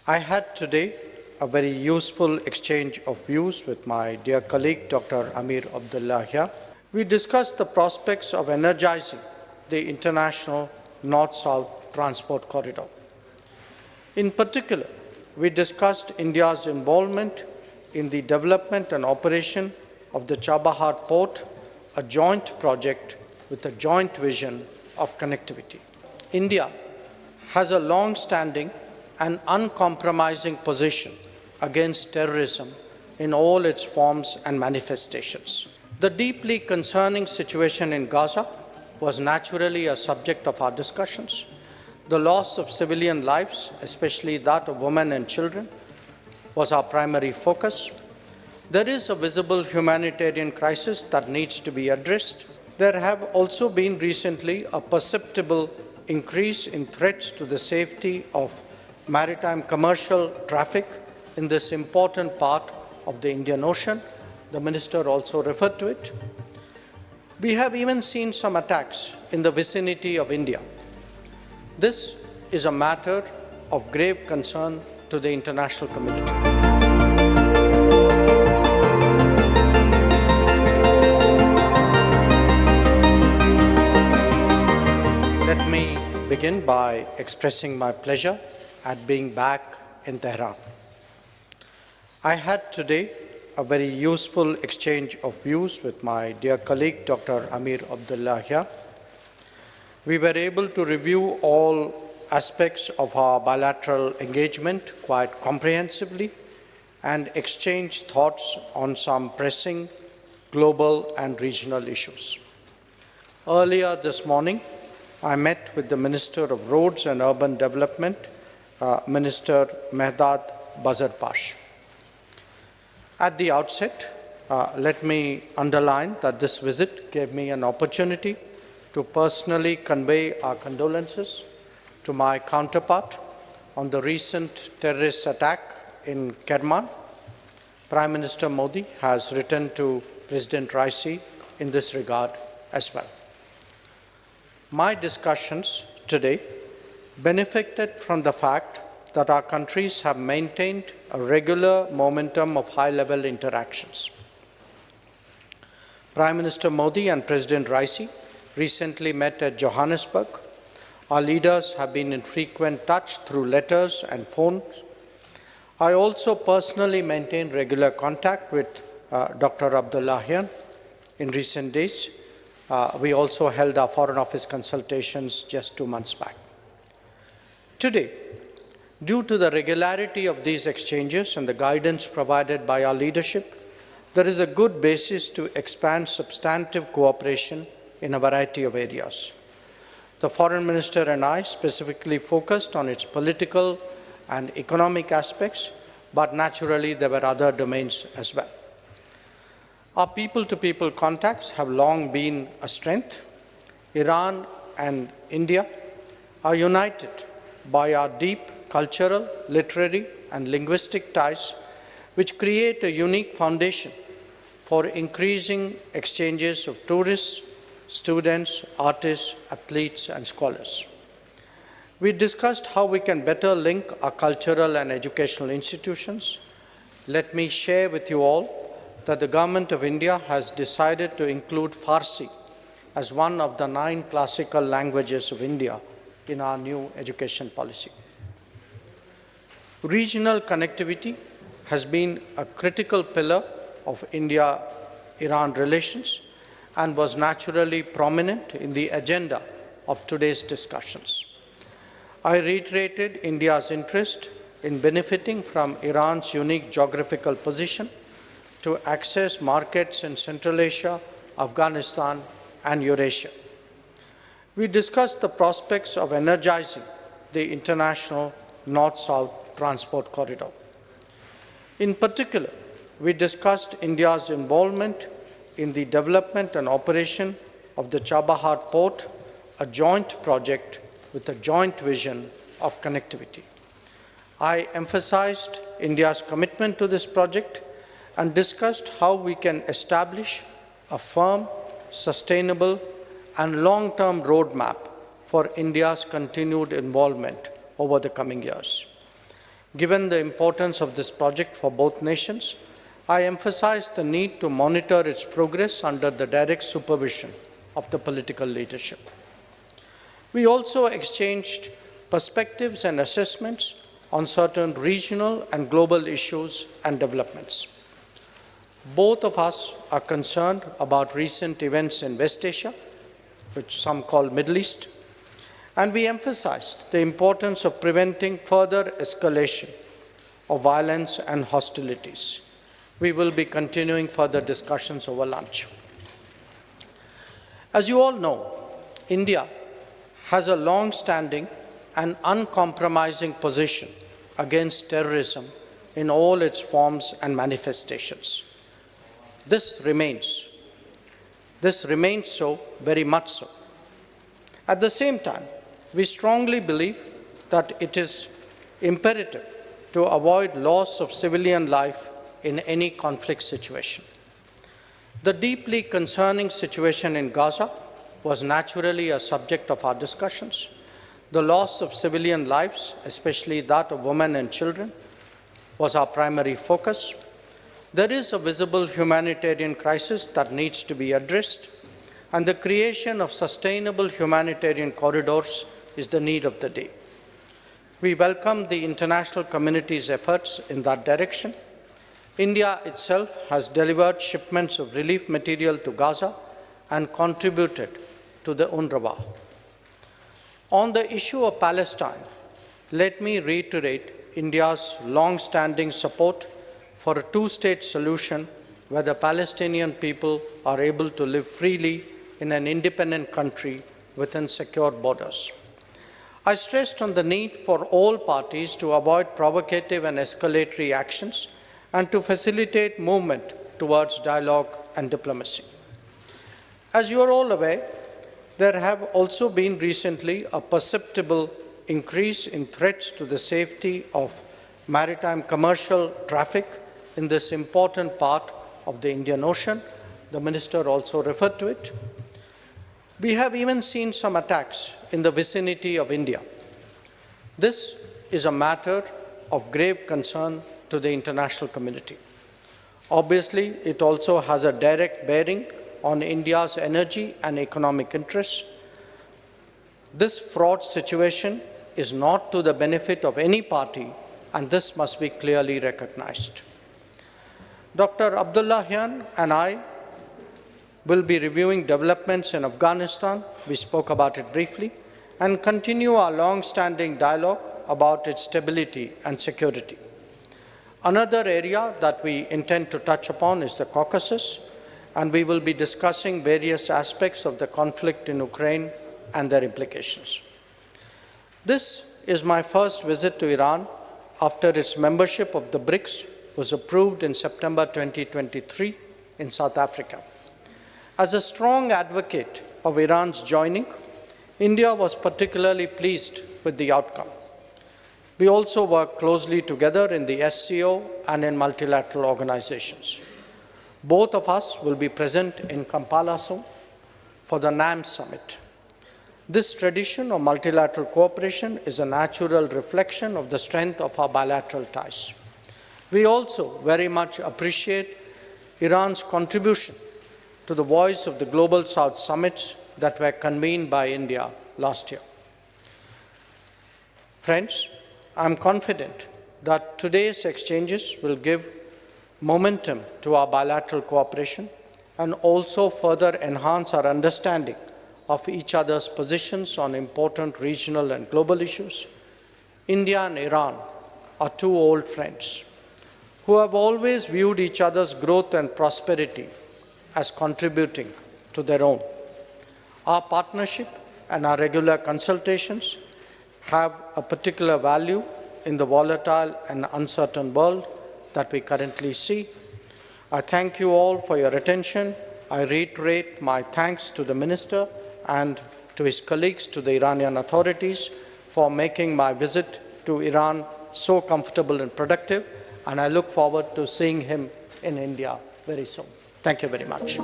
I had today a very useful exchange of views with my dear colleague, Dr. Amirabdollahian. We discussed the prospects of energizing the international North-South transport corridor. In particular, we discussed India's involvement in the development and operation of the Chabahar Port, a joint project with a joint vision of connectivity. India has a long-standing and uncompromising position against terrorism in all its forms and manifestations. The deeply concerning situation in Gaza was naturally a subject of our discussions. The loss of civilian lives, especially that of women and children, was our primary focus. There is a visible humanitarian crisis that needs to be addressed. There have also been recently a perceptible increase in threats to the safety of maritime commercial traffic in this important part of the Indian Ocean. The Minister also referred to it. We have even seen some attacks in the vicinity of India. This is a matter of grave concern to the international community. Let me begin by expressing my pleasure at being back in Tehran. I had today a very useful exchange of views with my dear colleague, Dr. Amirabdollahian. We were able to review all aspects of our bilateral engagement quite comprehensively and exchange thoughts on some pressing global and regional issues. Earlier this morning, I met with the Minister of Roads and Urban Development, Minister Mehdad Bazarpash. At the outset, let me underline that this visit gave me an opportunity to personally convey our condolences to my counterpart on the recent terrorist attack in Kerman. Prime Minister Modi has written to President Raisi in this regard as well. My discussions today benefited from the fact that our countries have maintained a regular momentum of high-level interactions. Prime Minister Modi and President Raisi recently met at Johannesburg. Our leaders have been in frequent touch through letters and phones. I also personally maintained regular contact with Dr. Abdollahian in recent days. We also held our Foreign Office consultations just 2 months back. Today, due to the regularity of these exchanges and the guidance provided by our leadership, there is a good basis to expand substantive cooperation in a variety of areas. The Foreign Minister and I specifically focused on its political and economic aspects, but naturally there were other domains as well. Our people-to-people contacts have long been a strength. Iran and India are united by our deep cultural, literary, and linguistic ties, which create a unique foundation for increasing exchanges of tourists, students, artists, athletes, and scholars. We discussed how we can better link our cultural and educational institutions. Let me share with you all that the Government of India has decided to include Farsi as one of the 9 classical languages of India in our new education policy. Regional connectivity has been a critical pillar of India-Iran relations and was naturally prominent in the agenda of today's discussions. I reiterated India's interest in benefiting from Iran's unique geographical position to access markets in Central Asia, Afghanistan, and Eurasia. We discussed the prospects of energizing the international North-South transport corridor. In particular, we discussed India's involvement in the development and operation of the Chabahar Port, a joint project with a joint vision of connectivity. I emphasized India's commitment to this project and discussed how we can establish a firm, sustainable, and long-term roadmap for India's continued involvement over the coming years. Given the importance of this project for both nations, I emphasized the need to monitor its progress under the direct supervision of the political leadership. We also exchanged perspectives and assessments on certain regional and global issues and developments. Both of us are concerned about recent events in West Asia, which some call Middle East, and we emphasized the importance of preventing further escalation of violence and hostilities. We will be continuing further discussions over lunch. As you all know, India has a long-standing and uncompromising position against terrorism in all its forms and manifestations. This remains so, very much so. At the same time, we strongly believe that it is imperative to avoid loss of civilian life in any conflict situation. The deeply concerning situation in Gaza was naturally a subject of our discussions. The loss of civilian lives, especially that of women and children, was our primary focus. There is a visible humanitarian crisis that needs to be addressed, and the creation of sustainable humanitarian corridors is the need of the day. We welcome the international community's efforts in that direction. India itself has delivered shipments of relief material to Gaza and contributed to the UNRWA. On the issue of Palestine, let me reiterate India's long-standing support for a two-state solution where the Palestinian people are able to live freely in an independent country within secure borders. I stressed on the need for all parties to avoid provocative and escalatory actions and to facilitate movement towards dialogue and diplomacy. As you are all aware, there have also been recently a perceptible increase in threats to the safety of maritime commercial traffic in this important part of the Indian Ocean. The Minister also referred to it. We have even seen some attacks in the vicinity of India. This is a matter of grave concern to the international community. Obviously, it also has a direct bearing on India's energy and economic interests. This fraud situation is not to the benefit of any party, and this must be clearly recognized. Dr. Abdullahian and I will be reviewing developments in Afghanistan, we spoke about it briefly, and continue our long-standing dialogue about its stability and security. Another area that we intend to touch upon is the Caucasus, and we will be discussing various aspects of the conflict in Ukraine and their implications. This is my first visit to Iran after its membership of the BRICS was approved in September 2023 in South Africa. As a strong advocate of Iran's joining, India was particularly pleased with the outcome. We also work closely together in the SCO and in multilateral organizations. Both of us will be present in Kampala soon for the NAM summit. This tradition of multilateral cooperation is a natural reflection of the strength of our bilateral ties. We also very much appreciate Iran's contribution to the Voice of the Global South summits that were convened by India last year. Friends, I am confident that today's exchanges will give momentum to our bilateral cooperation and also further enhance our understanding of each other's positions on important regional and global issues. India and Iran are two old friends who have always viewed each other's growth and prosperity as contributing to their own. Our partnership and our regular consultations have a particular value in the volatile and uncertain world that we currently see. I thank you all for your attention. I reiterate my thanks to the Minister and to his colleagues, to the Iranian authorities, for making my visit to Iran so comfortable and productive, and I look forward to seeing him in India very soon. Thank you very much.